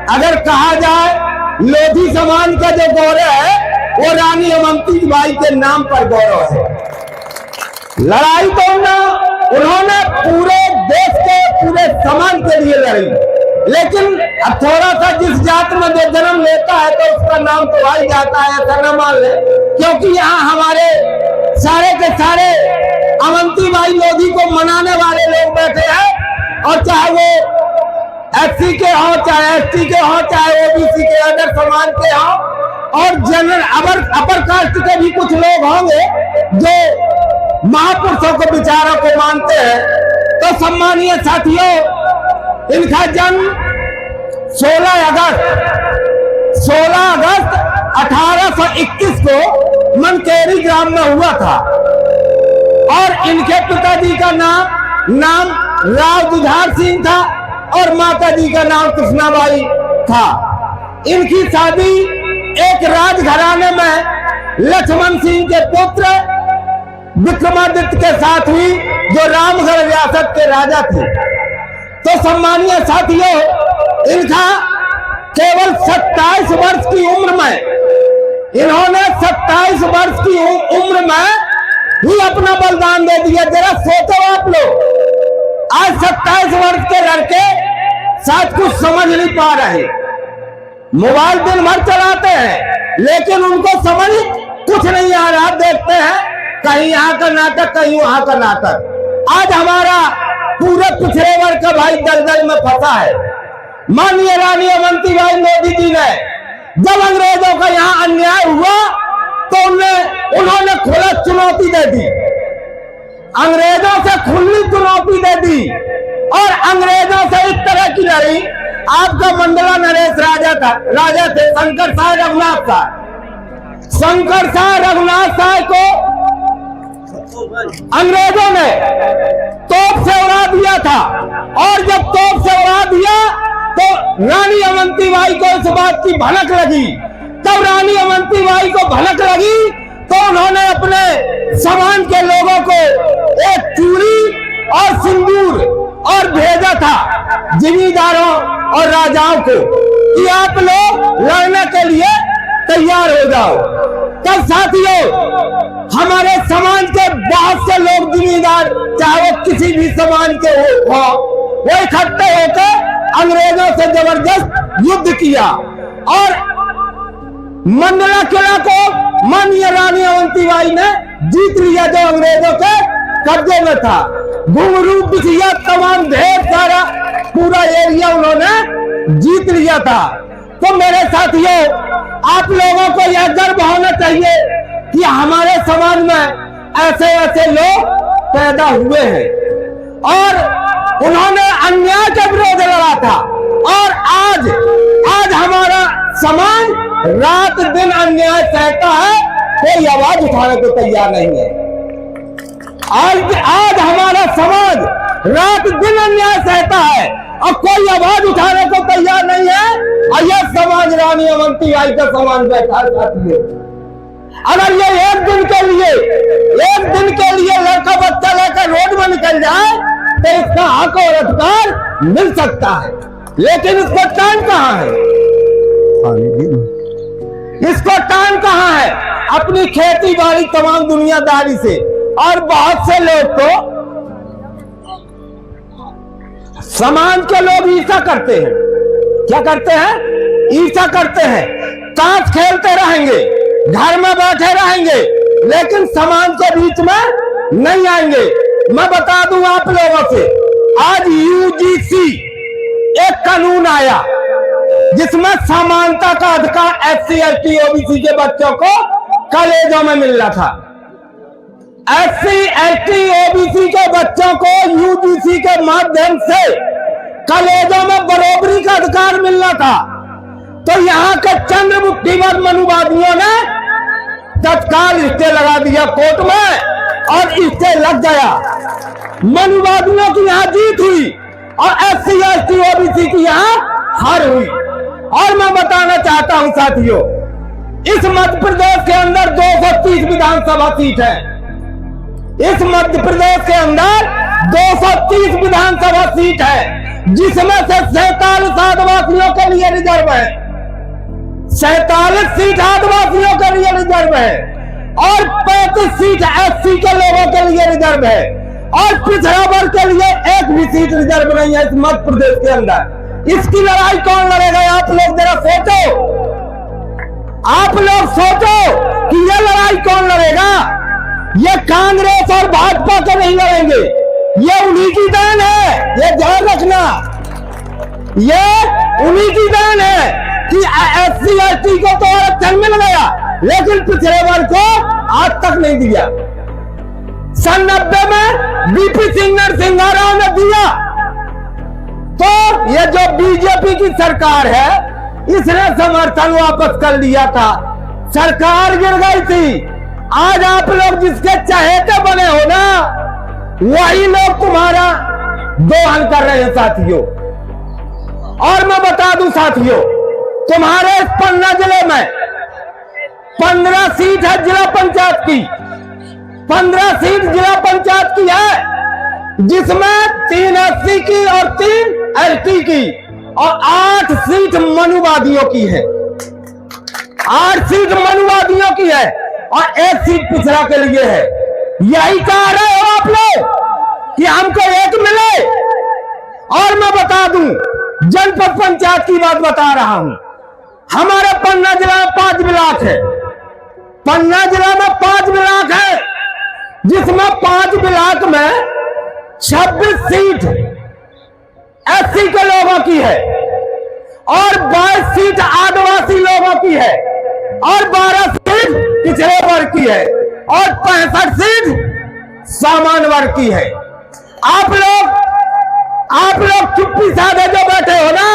अगर कहा जाए लोधी समाज का जो गौरव है वो रानी अवंती बाई के नाम पर गौरव है। लड़ाई तो उन्होंने पूरे देश के पूरे समाज के लिए लड़ी, लेकिन अब थोड़ा सा जिस जात में जो जन्म लेता है तो उसका नाम तो आ ही जाता है, ऐसा न मान ले, क्योंकि यहाँ हमारे सारे के सारे अवंती बाई लोधी को मनाने वाले लोग बैठे हैं, और चाहे वो एससी के हो, चाहे एसटी के हो, चाहे ओबीसी के अदर समाज के हो, और जनरल अपर कास्ट के भी कुछ लोग होंगे जो महापुरुषों को विचारों को मानते हैं। तो सम्मानीय साथियों, इनका जन्म 16 अगस्त 1821 को मनकेरी ग्राम में हुआ था, और इनके पिताजी का नाम राव दुधार सिंह था और माता जी का नाम कृष्णाबाई था। इनकी शादी एक राजघराने में लक्ष्मण सिंह के पुत्र विक्रमादित्य के साथ हुई, जो रामगढ़ रियासत के राजा थे। तो सम्मानीय साथियों, इनका केवल 27 वर्ष की उम्र में, इन्होंने 27 वर्ष की उम्र में ही अपना बलिदान दे दिया। जरा सोचो आप लोग, आज 27 वर्ष के लड़के शायद कुछ समझ नहीं पा रहे, मोबाइल दिन भर चलाते हैं, लेकिन उनको समझ कुछ नहीं आ रहा। देखते हैं कहीं यहाँ का नाटक, कहीं वहां का नाटक। आज हमारा पूरे पिछड़े वर्ग का भाई दलदल में फंसा है। माननीय रानी अवंती बाई लोधी जी ने जब अंग्रेजों का यहाँ अन्याय हुआ तो उन्होंने खुला चुनौती दे दी, अंग्रेजों से खुली चुनौती दे दी, और अंग्रेजों से इस तरह की लड़ी। आपका मंडला नरेश राजा थे, शंकर शाह रघुनाथ शाह। शंकर शाह रघुनाथ शाह को अंग्रेजों ने तोप से उड़ा दिया था, और जब तोप से उड़ा दिया तो रानी अवंती बाई को इस बात की भनक लगी। तब रानी अवंती बाई को भनक लगी तो उन्होंने अपने समाज के लोगों को एक चूड़ी और सिंदूर और भेजा था जिमीदारों और राजाओं को कि आप लोग लड़ने के लिए तैयार हो जाओ। तब साथियों, हमारे समाज के बहुत से लोग जिम्मेदार, चाहे वो किसी भी समाज के हो, वो इकट्ठे होकर अंग्रेजों से जबरदस्त युद्ध किया, और मंडला किला को माननीय रानी अवंती बाई ने जीत लिया, जो अंग्रेजों के कब्जे में था। घुंघरू, बिछिया, तमाम ढेर सारा पूरा एरिया उन्होंने जीत लिया था। तो मेरे साथियों, आप लोगों को यह गर्व होना चाहिए कि हमारे समाज में ऐसे ऐसे लोग पैदा हुए हैं, और उन्होंने अन्याय के विरोध लड़ा था, और आज हमारा समाज रात दिन अन्याय सहता है, कोई आवाज उठाने को तैयार नहीं है। आज हमारा समाज रात दिन अन्याय सहता है और कोई आवाज उठाने को तैयार नहीं है, और यह समाज रानी अवंती बाई का समाज बैठा है। अगर ये एक दिन के लिए लड़का बच्चा लेकर रोड में निकल जाए तो इसका हक और अधिकार मिल सकता है, लेकिन इसको टाइम कहाँ है? इसको टाइम कहाँ है? अपनी खेती बाड़ी तमाम दुनियादारी से। और बहुत से लोग तो समाज के लोग ईर्ष्या करते हैं। क्या करते हैं? ईर्ष्या करते हैं। ताश खेलते रहेंगे, घर में बैठे रहेंगे, लेकिन समाज के बीच में नहीं आएंगे। मैं बता दूं आप लोगों से, आज यूजीसी एक कानून आया जिसमें समानता का अधिकार एससी, एसटी, ओबीसी के बच्चों को कॉलेजों में मिल रहा था। एससी, एसटी, ओबीसी के बच्चों को यूजीसी के माध्यम से कॉलेजों में बराबरी का अधिकार मिलना था। तो यहाँ के चंद्रमुखीवर मनुवादियों ने तत्काल स्टे लगा दिया कोर्ट में, और स्टे लग गया। मनुवादियों की यहाँ जीत हुई और एससी, एसटी, ओबीसी की यहाँ हार हुई। और मैं बताना चाहता हूं साथियों, इस मध्य प्रदेश के अंदर 230 विधानसभा सीट है। इस मध्य प्रदेश के अंदर 230 विधानसभा सीट है, जिसमें से 47 आदिवासियों के लिए रिजर्व है, 47 सीट आदिवासियों के लिए रिजर्व है और 35 सीट एससी के लोगों के लिए रिजर्व है और पिछड़ा वर्ग के लिए एक भी सीट रिजर्व नहीं है इस मध्य प्रदेश के अंदर। इसकी लड़ाई कौन लड़ेगा? आप लोग जरा सोचो, आप लोग सोचो कि यह लड़ाई कौन लड़ेगा। ये कांग्रेस और भाजपा के नहीं लड़ेंगे, ये उन्हीं की देन है, ये ध्यान रखना। ये उन्हीं की देन है कि एससी एसटी को तो आरक्षण मिल गया, लेकिन पिछड़े वर्ग को आज तक नहीं दिया। सन 90 में बीपी सिंह नरसिम्हा राव ने दिया, तो ये जो बीजेपी की सरकार है इसने समर्थन वापस कर लिया था, सरकार गिर गई थी। आज आप लोग जिसके चहेते बने हो ना, वही लोग तुम्हारा दोहन कर रहे हैं साथियों। और मैं बता दूं साथियों, तुम्हारे इस पन्ना जिले में 15 सीट है जिला पंचायत की, 15 सीट जिला पंचायत की है, जिसमें 3 एससी की और 3 एसटी की और 8 सीट मनुवादियों की है, 8 सीट मनुवादियों की है और 1 सीट पिछड़ा के लिए है। यही चाह रहे हो आप लोग कि हमको एक मिले। और मैं बता दूं, जनपद पंचायत की बात बता रहा हूं, हमारे पन्ना जिला में 5 ब्लॉक है, पन्ना जिला में 5 ब्लॉक है, जिसमें 5 ब्लॉक में 26 सीट एससी के लोगों की है और 22 सीट आदिवासी लोगों की है और 12 सीट पिछड़े वर्ग की है और 65 सीट सामान्य वर्ग की है। आप लोग चुप्पी साधे जो बैठे हो ना,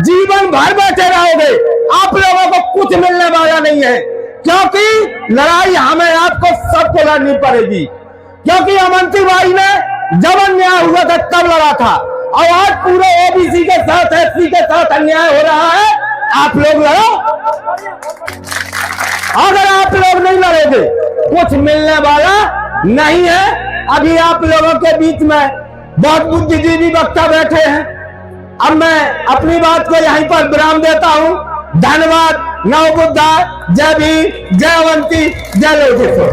जीवन भर बैठे रहोगे, आप लोगों को कुछ मिलने वाला नहीं है, क्योंकि लड़ाई हमें आपको सबको लड़नी पड़ेगी। क्योंकि अमंती भाई ने जब अन्याय हुआ था तब लड़ा था, और आज पूरे ओबीसी के साथ एससी के साथ अन्याय हो रहा है, आप लोग लड़ो। अगर आप लोग नहीं लड़ोगे कुछ मिलने वाला नहीं है। अभी आप लोगों के बीच में बहुत बुद्धिजीवी वक्ता बैठे हैं। अब मैं अपनी बात को यहीं पर विराम देता हूं। धन्यवाद। नव बुद्धा, जय भीम, जय अवंती, जय लोकेश्वर।